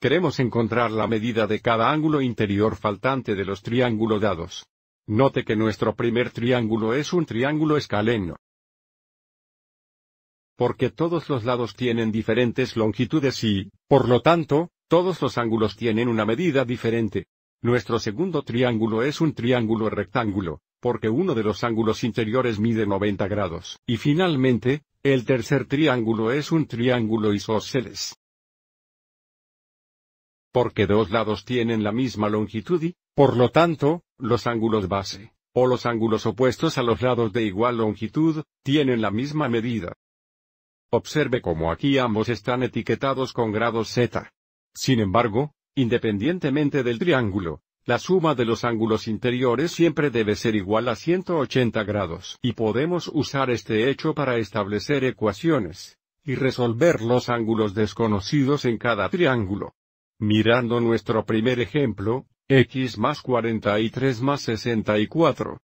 queremos encontrar la medida de cada ángulo interior faltante de los triángulos dados. Note que nuestro primer triángulo es un triángulo escaleno. Porque todos los lados tienen diferentes longitudes y, por lo tanto, todos los ángulos tienen una medida diferente. Nuestro segundo triángulo es un triángulo rectángulo, porque uno de los ángulos interiores mide 90 grados. Y finalmente, el tercer triángulo es un triángulo isósceles. Porque dos lados tienen la misma longitud y, por lo tanto, los ángulos base, o los ángulos opuestos a los lados de igual longitud, tienen la misma medida. Observe cómo aquí ambos están etiquetados con grados Z. Sin embargo, independientemente del triángulo, la suma de los ángulos interiores siempre debe ser igual a 180 grados. Y podemos usar este hecho para establecer ecuaciones, y resolver los ángulos desconocidos en cada triángulo. Mirando nuestro primer ejemplo, x más 43 más 64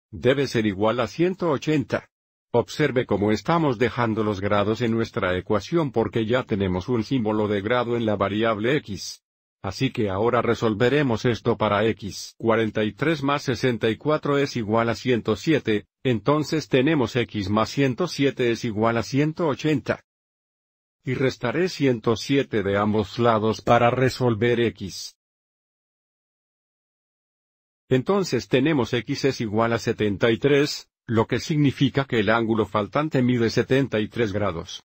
debe ser igual a 180. Observe cómo estamos dejando los grados en nuestra ecuación porque ya tenemos un símbolo de grado en la variable x. Así que ahora resolveremos esto para x. 43 más 64 es igual a 107, entonces tenemos x más 107 es igual a 180. Y restaré 107 de ambos lados para resolver x. Entonces tenemos x es igual a 73, lo que significa que el ángulo faltante mide 73 grados.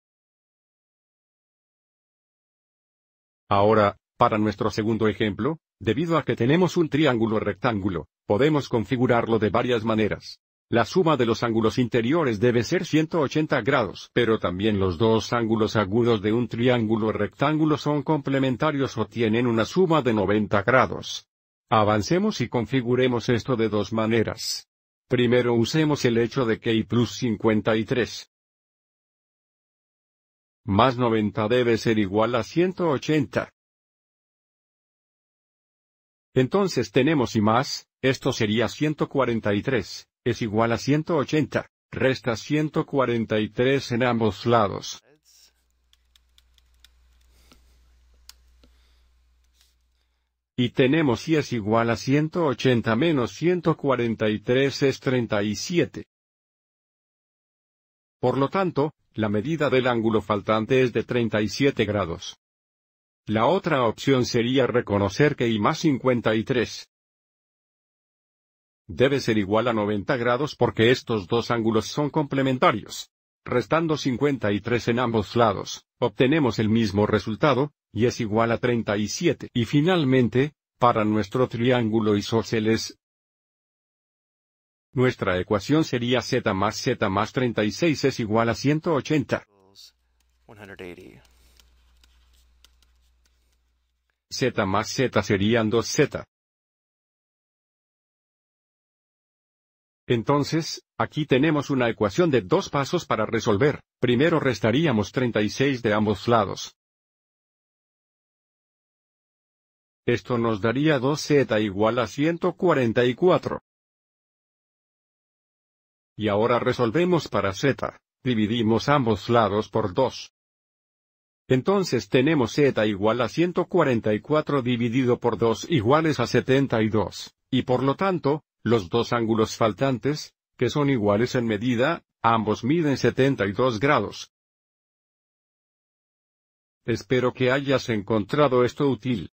Ahora, para nuestro segundo ejemplo, debido a que tenemos un triángulo rectángulo, podemos configurarlo de varias maneras. La suma de los ángulos interiores debe ser 180 grados, pero también los dos ángulos agudos de un triángulo rectángulo son complementarios o tienen una suma de 90 grados. Avancemos y configuremos esto de dos maneras. Primero usemos el hecho de que y plus 53 más 90 debe ser igual a 180. Entonces tenemos y más, esto sería 143, es igual a 180, resta 143 en ambos lados. Y tenemos y es igual a 180 menos 143 es 37. Por lo tanto, la medida del ángulo faltante es de 37 grados. La otra opción sería reconocer que y más 53 debe ser igual a 90 grados porque estos dos ángulos son complementarios. Restando 53 en ambos lados, obtenemos el mismo resultado, y es igual a 37. Y finalmente, para nuestro triángulo isósceles, nuestra ecuación sería z más 36 es igual a 180. Z más z serían 2z. Entonces, aquí tenemos una ecuación de dos pasos para resolver. Primero restaríamos 36 de ambos lados. Esto nos daría 2z igual a 144. Y ahora resolvemos para z, dividimos ambos lados por 2. Entonces tenemos z igual a 144 dividido por 2 iguales a 72, y por lo tanto, los dos ángulos faltantes, que son iguales en medida, ambos miden 72 grados. Espero que hayas encontrado esto útil.